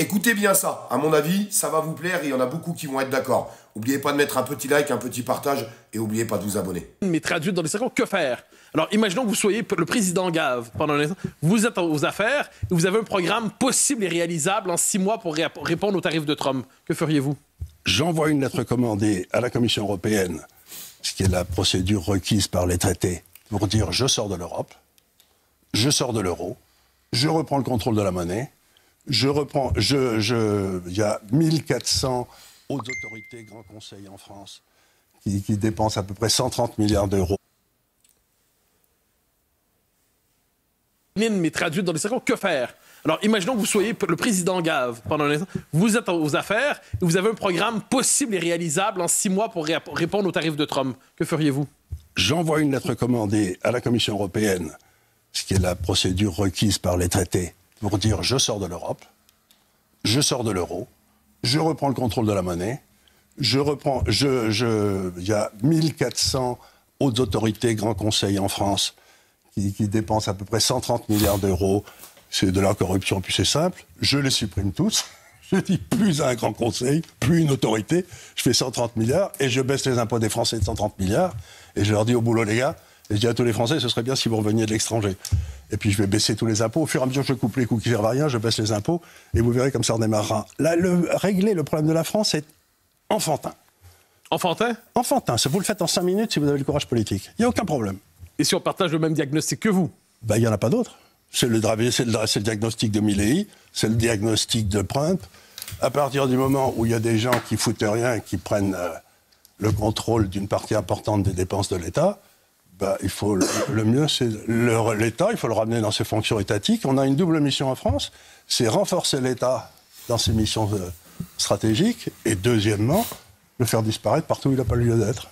Écoutez bien ça, à mon avis, ça va vous plaire et il y en a beaucoup qui vont être d'accord. N'oubliez pas de mettre un petit like, un petit partage et n'oubliez pas de vous abonner. Mais traduite dans les circonstances, que faire? Alors, imaginons que vous soyez le président Gave pendant un instant. Vous êtes aux affaires et vous avez un programme possible et réalisable en 6 mois pour répondre aux tarifs de Trump. Que feriez-vous? J'envoie une lettre commandée à la Commission européenne, ce qui est la procédure requise par les traités, pour dire je sors de l'Europe, je sors de l'euro, je reprends le contrôle de la monnaie, il y a 1400 hautes autorités, grands conseils en France, qui dépensent à peu près 130 milliards d'euros. Mais traduite dans les circonstances, que faire? Alors, imaginons que vous soyez le président Gave pendant un instant. Vous êtes aux affaires et vous avez un programme possible et réalisable en 6 mois pour répondre aux tarifs de Trump. Que feriez-vous? J'envoie une lettre commandée à la Commission européenne, ce qui est la procédure requise par les traités, pour dire je sors de l'Europe, je sors de l'euro, je reprends le contrôle de la monnaie, il y a 1400 hautes autorités, grands conseils en France, qui dépensent à peu près 130 milliards d'euros. C'est de la corruption, puis c'est simple. Je les supprime tous. Je dis plus un grand conseil, plus une autorité. Je fais 130 milliards et je baisse les impôts des Français de 130 milliards. Et je leur dis au boulot, les gars, et je dis à tous les Français, ce serait bien si vous reveniez de l'étranger. Et puis je vais baisser tous les impôts. Au fur et à mesure que je coupe les coûts qui servent à rien, je baisse les impôts. Et vous verrez comme ça redémarrera. Là, régler le problème de la France, c'est enfantin. Enfantin? Enfantin. Vous le faites en 5 minutes si vous avez le courage politique. Il n'y a aucun problème. Et si on partage le même diagnostic que vous? Ben, il n'y en a pas d'autre. C'est le diagnostic de Milley, c'est le diagnostic de Trump. À partir du moment où il y a des gens qui foutent rien et qui prennent le contrôle d'une partie importante des dépenses de l'État, ben, le mieux, c'est l'État, il faut le ramener dans ses fonctions étatiques. On a une double mission en France, c'est renforcer l'État dans ses missions stratégiques et deuxièmement, le faire disparaître partout où il n'a pas lieu d'être.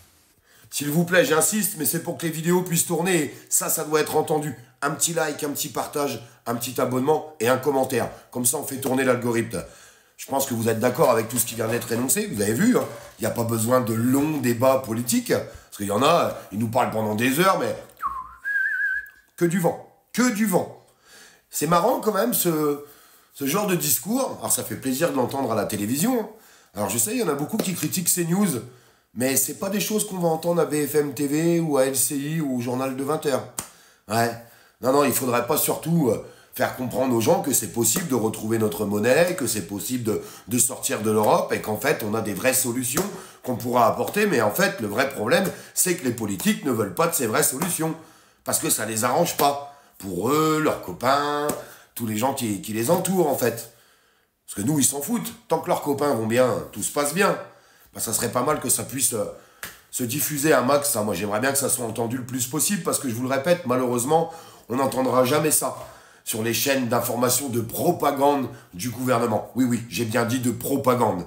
S'il vous plaît, j'insiste, mais c'est pour que les vidéos puissent tourner. Ça doit être entendu. Un petit like, un petit partage, un petit abonnement et un commentaire. Comme ça, on fait tourner l'algorithme. Je pense que vous êtes d'accord avec tout ce qui vient d'être énoncé. Vous avez vu, hein, il n'y a pas besoin de longs débats politiques. Parce qu'il y en a, ils nous parlent pendant des heures, mais que du vent. Que du vent. C'est marrant quand même, ce genre de discours. Alors, ça fait plaisir de l'entendre à la télévision. Alors, je sais, il y en a beaucoup qui critiquent CNews. Mais c'est pas des choses qu'on va entendre à BFM TV ou à LCI ou au journal de 20h. Ouais. Non, il faudrait pas surtout faire comprendre aux gens que c'est possible de retrouver notre monnaie, que c'est possible de sortir de l'Europe et qu'en fait, on a des vraies solutions qu'on pourra apporter. Mais en fait, le vrai problème, c'est que les politiques ne veulent pas de ces vraies solutions. Parce que ça les arrange pas. Pour eux, leurs copains, tous les gens qui les entourent, en fait. Parce que nous, ils s'en foutent. Tant que leurs copains vont bien, tout se passe bien. Ben, ça serait pas mal que ça puisse se diffuser un max. Moi, j'aimerais bien que ça soit entendu le plus possible parce que, je vous le répète, malheureusement, on n'entendra jamais ça sur les chaînes d'information de propagande du gouvernement. Oui, j'ai bien dit de propagande.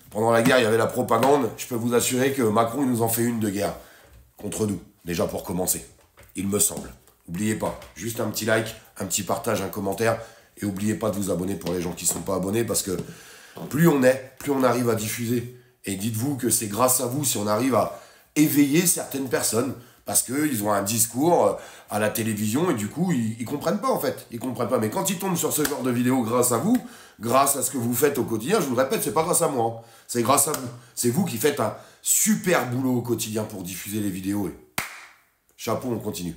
Pendant la guerre, il y avait la propagande. Je peux vous assurer que Macron, il nous en fait une de guerre. Contre nous, déjà pour commencer. Il me semble. N'oubliez pas, juste un petit like, un petit partage, un commentaire. Et n'oubliez pas de vous abonner pour les gens qui ne sont pas abonnés parce que plus on est, plus on arrive à diffuser. Et dites-vous que c'est grâce à vous si on arrive à éveiller certaines personnes. Parce qu'ils ont un discours à la télévision et du coup, ils comprennent pas en fait. Ils comprennent pas. Mais quand ils tombent sur ce genre de vidéo grâce à vous, grâce à ce que vous faites au quotidien, je vous le répète, c'est pas grâce à moi. Hein. C'est grâce à vous. C'est vous qui faites un super boulot au quotidien pour diffuser les vidéos. Et chapeau, on continue.